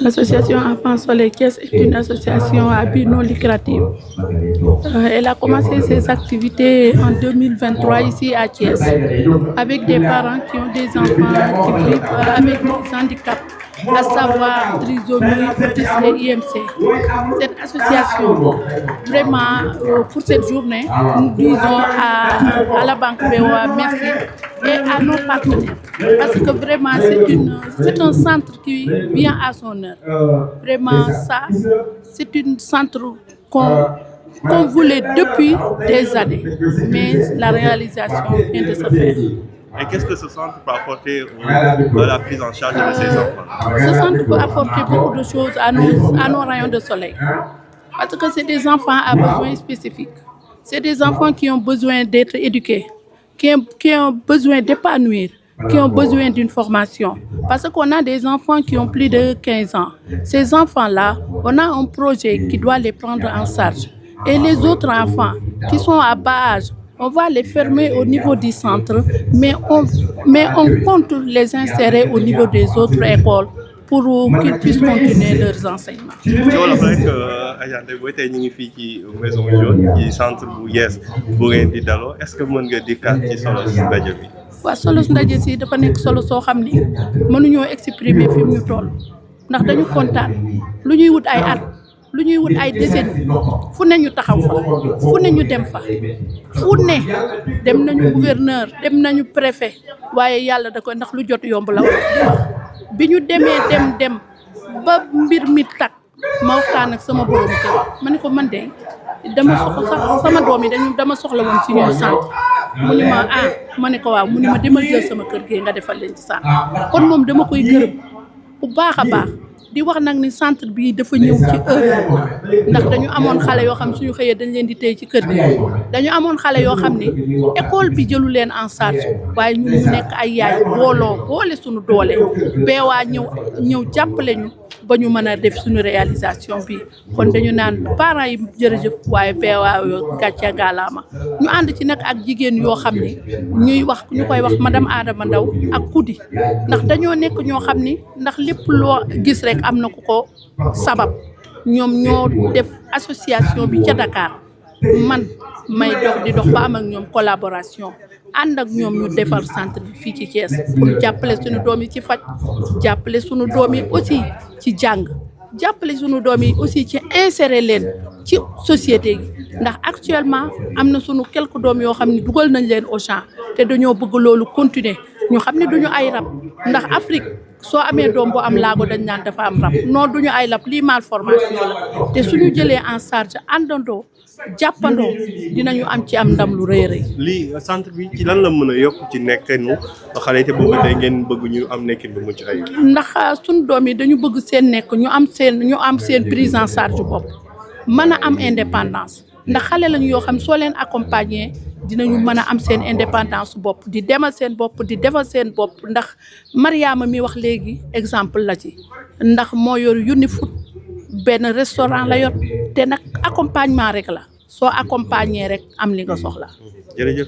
L'association Enfants Soleil Thiès est une association à but non lucratif. Elle a commencé ses activités en 2023 ici à Thiès, avec des parents qui ont des enfants qui vivent avec des handicaps, à savoir trisomie, autisme et IMC. Cette association, vraiment, pour cette journée, nous disons à la Banque BOA merci et à nos partenaires. Parce que vraiment, c'est un centre qui vient à son heure. Vraiment, ça, c'est un centre qu'on voulait depuis des années. Mais la réalisation vient de se faire. Et qu'est-ce que ce centre peut apporter à la prise en charge de ces enfants? Ce centre peut apporter beaucoup de choses à nos rayons de soleil. Parce que c'est des enfants à besoins spécifiques. C'est des enfants qui ont besoin d'être éduqués, qui ont besoin d'épanouir, qui ont besoin d'une formation. Parce qu'on a des enfants qui ont plus de 15 ans. Ces enfants-là, on a un projet qui doit les prendre en charge. Et les autres enfants qui sont à bas âge, on va les fermer au niveau du centre, mais on compte les insérer au niveau des autres écoles pour qu'ils puissent continuer leurs enseignements. ci wolof rek agente booy tey ñu ngi fii ci maison jaune ci centre bu yees bu ngeen di daloo est-ce que mën nga dikkaat ci solo ndaje bi. waaw solo ndaje si dafa nekk solo soo xam ni mënuñoo exprimer fi mu ñu toll ndax dañu kontaan lu ñuy wut ay at lu ñuy wut ay décennies fu ne ñu taxaw fa fu ne ñu dem fa fu ne dem nañu gouverneur dem nañu préfet waaye yàlla da ko ndax lu jot yomb la bi ñu demee dem ba mbir mi tak ma waxtaan ak sama borom kër ma ne ko man de dama soxla sama doom yi dama soxla woon ci ñoom centre mu ni ma ma ne ko waaw mu ni ma demal jël sama kër gi nga defal leen ci centre kon moom dama koy gërëm bu baax a baax di wax nag ni centre bii dafa ñëw ci heure ndax dañu amoon xale yoo xam suñu xëyee dañ leen di téye ci kër gi dañu amoon xale yoo xam ni école bi jëlu leen en charge waaye ñun ñu nekk ay yaay boole suñu doole beewaa ñëw jàppale ñu ba ñu mën a def suñu réalisation bi kon dañu naan parents yi jërëjëf waaye beewaa yoo gàcce ngaalaama ñu ànd ci nag ak jigéen yoo xam ni ñu koy wax madame Adama Ndaw ak Kudi ndax dañoo nekk ñoo xam ni ndax lépp loo gis rek am na ku ko sabab ñoom ñoo def association bi ca Dakar man may dox ba am ak ñoom collaboration ànd ak ñoom ñu defar centre bi fii ci Thiès pour jàppale suñu doom yi ci faj jàppale suñu doom yi aussi ci jàng jàppale suñu doom yi aussi ci insérer leen ci société gi ndax actuellement am na suñu quelques doom yoo xam ne dugal nañ leen au champ te dañoo bëgg loolu continuer ñu xam ne duñu ay rab ndax Afrique soo amee doom boo am laago dañ naan dafa am rab non duñu ay rab lii malformation la te suñu jëlee en charge àndandoo jàppandoo dinañu am ndam lu rëy rëy. lii centre bi ci lan la mën a yokk ci nekkinu xale yi te boobu tey ngeen bëgg ñu am nekkin bu mucc ayib. ndax suñu doom yi dañu bëgg seen nekk ñu am seen prise en charge bopp mën a am indépendance ndax xale lañu yoo xam soo leen accompagner dinañu mën a am seen indépendance bopp di demal seen bopp di defal seen bopp ndax Mariama mi wax léegi exemple la ci ndax moo yor UNIFOOD benn restaurant la yor te nag accompagnement rek la soo accompagner rek am li nga soxla. jërëjëf.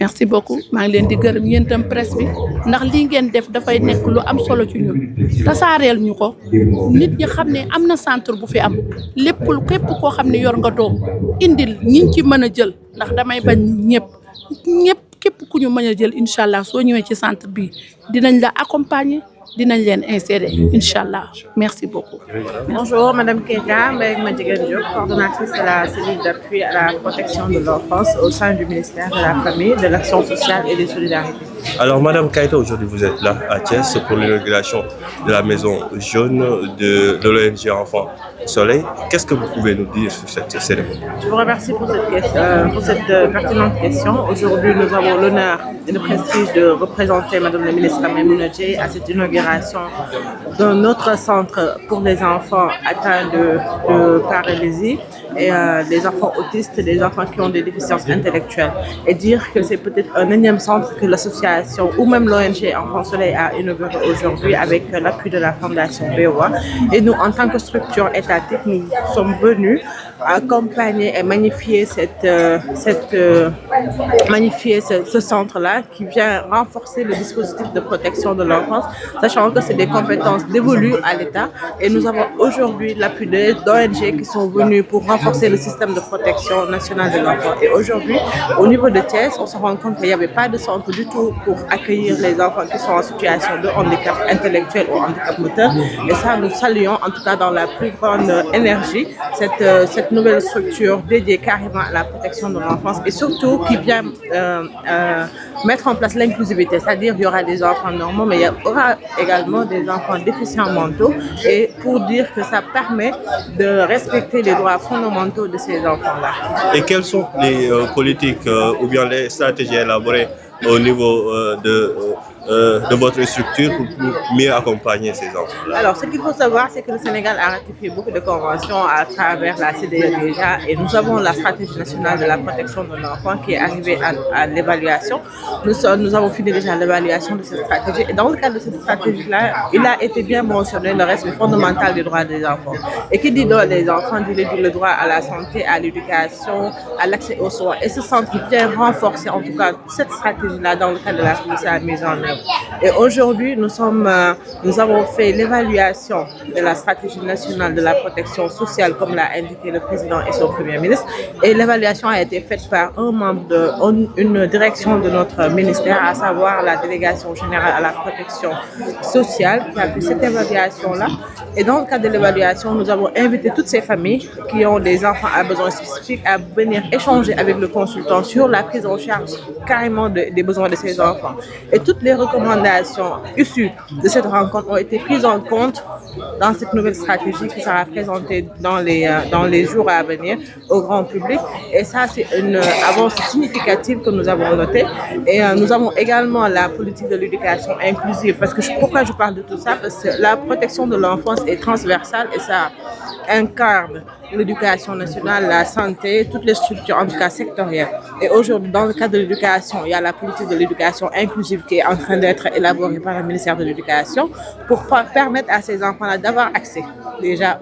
merci beaucoup maa ngi leen di gërëm yéen itam presse bi ndax lii ngeen def dafay nekk lu am solo ci ñun tasaareel ñu ko nit ñi xam ne am na centre bu fi am képp koo xam ne yor nga doom indil ñi ci mën a jël ndax damay bañ ñëpp képp ku ñu mën a jël incha allah soo ñëwee ci centre bi dinañ la accompagner dinañ leen insérer incha allah merci beaucoup. Bonjour Madame Keita Mbaye Madjiguène Diop, coordonnatrice de la cellule d'appui à la protection de l'enfance au sein du ministère de la Famille, de l'Action sociale et des Solidarités. Alors Madame Keita, aujourd'hui vous êtes là à Thiès pour l'inauguration de la maison jaune de l'ONG Enfants Soleil. Qu'est-ce que vous pouvez nous dire sur cette cérémonie? Je vous remercie pour cette pertinente question. Aujourd'hui, nous avons l'honneur et le prestige de représenter Madame la ministre Maïmouna Dièye à cette inauguration d'un autre centre pour les enfants atteints de paralysie et les enfants autistes, les enfants qui ont des déficiences intellectuelles. Et dire que c'est peut-être un énième centre que l'association ou même l'ONG Enfants Soleil a inauguré aujourd'hui avec l'appui de la Fondation BOA. Et nous, en tant que structure étatique, nous sommes venus accompagner et magnifier magnifier ce centre-là qui vient renforcer le dispositif de protection de l'enfance, sachant que c'est des compétences dévolues à l'État. Et nous avons aujourd'hui l'appui d'ONG qui sont venus pour renforcer le système de protection nationale de l'enfant. Et aujourd'hui, au niveau de Thiès, on se rend compte qu'il n'y avait pas de centre du tout pour accueillir les enfants qui sont en situation de handicap intellectuel ou handicap moteur. Et ça, nous saluons en tout cas dans la plus grande énergie cette nouvelle structure dédiée carrément à la protection de l'enfance et surtout qui vient mettre en place l'inclusivité, c'est-à-dire qu'il y aura des enfants normaux, mais il y aura également des enfants déficients mentaux, et pour dire que ça permet de respecter les droits fondamentaux de ces enfants-là. Et quelles sont les politiques ou bien les stratégies élaborées au niveau de votre structure pour mieux accompagner ces enfants-là? Alors, ce qu'il faut savoir, c'est que le Sénégal a ratifié beaucoup de conventions à travers la CEDEAO déjà, et nous avons la stratégie nationale de la protection de l'enfant qui est arrivée à l'évaluation. Nous avons fini déjà l'évaluation de cette stratégie, et dans le cadre de cette stratégie-là, il a été bien mentionné le respect fondamental des droits des enfants. Et qui dit droit des enfants, dit le droit à la santé, à l'éducation, à l'accès aux soins. Et ce centre vient renforcer en tout cas cette stratégie-là dans le cadre de sa mise en œuvre. Et aujourd'hui, nous avons fait l'évaluation de la stratégie nationale de la protection sociale, comme l'a indiqué le président et son premier ministre. Et l'évaluation a été faite par un membre d'une direction de notre ministère, à savoir la délégation générale à la protection sociale, qui a fait cette évaluation-là. Et dans le cadre de l'évaluation, nous avons invité toutes ces familles qui ont des enfants à besoins spécifiques à venir échanger avec le consultant sur la prise en charge carrément des besoins de ces enfants. Et toutes les recommandations issues de cette rencontre ont été prises en compte dans cette nouvelle stratégie qui sera présentée dans les jours à venir au grand public. Et ça, c'est une avance significative que nous avons notée. Et nous avons également la politique de l'éducation inclusive. Pourquoi je parle de tout ça? Parce que la protection de l'enfance est transversale et ça incarne l'éducation nationale, la santé, toutes les structures, en tout cas sectorielles. Et aujourd'hui, dans le cadre de l'éducation, il y a la politique de l'éducation inclusive qui est en train d'être élaborée par le ministère de l'Éducation pour permettre à ces enfants-là d'avoir accès déjà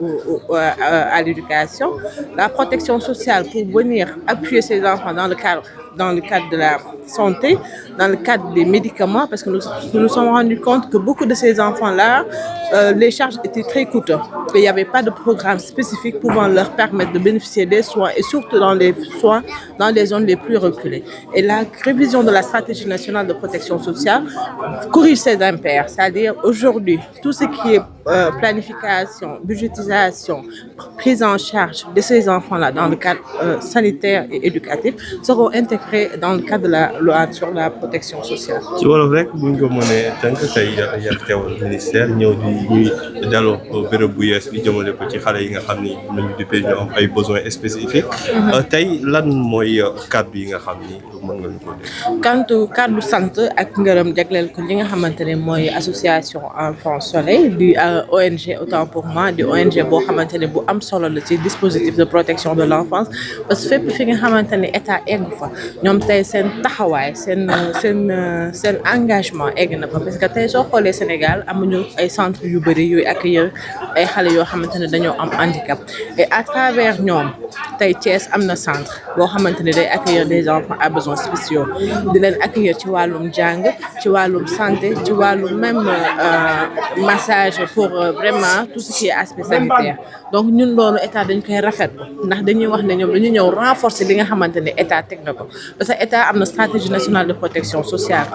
à l'éducation, la protection sociale pour venir appuyer ces enfants dans le cadre de la santé, dans le cadre des médicaments, parce que nous nous sommes rendus compte que beaucoup de ces enfants-là, les charges étaient très coûteuses. Et il n'y avait pas de programme spécifique pouvant leur permettre de bénéficier des soins, et surtout dans les soins dans les zones les plus reculées. Et la révision de la stratégie nationale de protection sociale corrige ces impairs, c'est-à-dire aujourd'hui, tout ce qui est planification, budgétisation, prise en charge de ces enfants-là dans le cadre sanitaire et éducatif seront intégrés dans le cadre de la loi sur la protection sociale. ci wolof rek buñ ko mënee tënk tey yaa teewal ministère ñëw di ñuy daloo béréb bu yees bi jëmale ko ci xale yi nga xam ni nañu di ñu am ay besoins spécifiques. tey lan mooy kàddu yi nga xam ni mën nga ñu ko dégg. kàddu sant ak ngërëm jagleel ko li nga xamante ne mooy association Enfant Soleil di ONG autant pour moi di ONG boo xamante ne bu am solo la ci dispositif de protection de l'enfance, parce que fépp fi nga xamante ne état egg fa ñoom tey seen taxawaay seen engagement egg na fa, parce que tey soo xoolee Sénégal amuñu ay centres yu bëri yuy accueillir ay xale yoo xamante ne dañoo am handicap, et à travers ñoom tey Thiès am na centre boo xamante ne day accueillir des enfants à besoins spéciaux, di leen accueillir ci wàllum jàng, ci wàllum santé, ci wàllum même massage pour vraiment tout ce qui est aspect sanitaire. Donc ñun loolu état dañ koy rafetlu ndax dañuy wax ne ñoom dañuy ñëw renforcer li nga xamante ne état teg na ko, parce que état am na stratégie nationale de protection sociale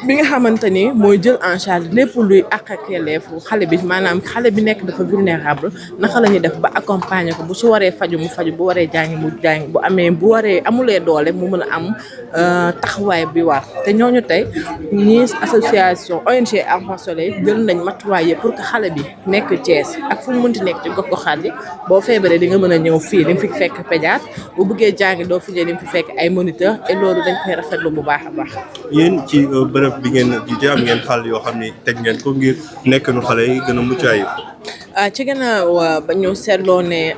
bi nga xamante ni mooy jël en charge lépp luy àq ak yelleefu xale bi, maanaam xale bi nekk dafa vulnérable naka la ñuy def ba accompagner ko bu su waree faju mu faju, bu waree jàngi mu jàngi, bu amulee doole mu mën a am taxawaay bi war. te ñooñu tey ñii association ONG Enfant Soleil jël nañ matuwaay yi pour que xale bi nekk Thiès ak fu mu mënti nekk ci gox-goxaat yi boo feebaree di nga mën a ñëw fii di nga fi fekk pédiatre, bu bëggee jàngi doo fi ñëw di nga fi fekk ay moniteur, et loolu dañ koy rafetlu bu baax a baax. yéen ci bërëb bi ngeen jiite am ngeen xale yoo xam ni teg ngeen ko ngir nekk nu xale yi gën a mucc ayib. ci gannaaw ba ñu seetloo ne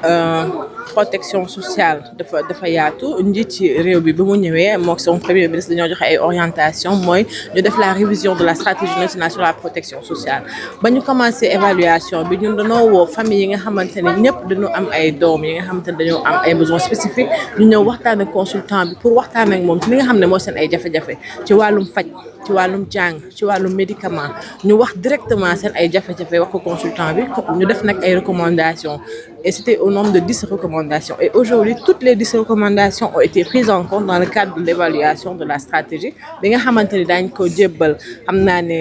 protection sociale dafa yaatu njiit ci réew bi ba mu ñëwee mook son premier ministre dañoo joxe ay orientation mooy ñu def la révision de la stratégie nationale sur la protection sociale ba ñu commencé évaluation bi ñun dañoo woo famille yi nga xamante ne ñëpp dañu am ay doom yi nga xamante ne dañoo am ay besoins spécifiques ñu ñëw waxtaan ak consultant bi pour waxtaan ak moom ci li nga xam ne moo seen ay jafe-jafe ci wàllum faj ci wàllum jàng ci wàllum médicament ñu wax directement seen ay jafe-jafe wax ko consultant bi ñu def nag ay recommandations et c'était au nombre de 10 recommandations et aujourd'hui toutes les 10 recommandations ont été prises en compte dans le cadre de l'évaluation de la stratégie bi nga xamante ni daañ ko jébbal xam naa ne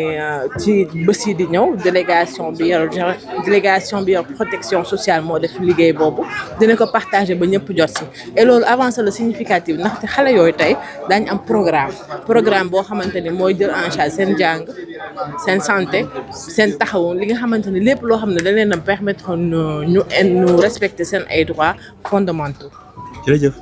ci bés yi di ñëw délégation bi yor protection sociale moo def liggéey boobu dina ko partager ba ñëpp jot si et loolu avancé la significatif ndaxte xale yooyu tey daañ am programme boo xamante ni mooy jël en charge seen jàng seen santé seen taxawu li nga xamante ni lépp loo xam ne dañ leen a permettre ñu respecter seen ay droits fondamentaux. jërëjëf.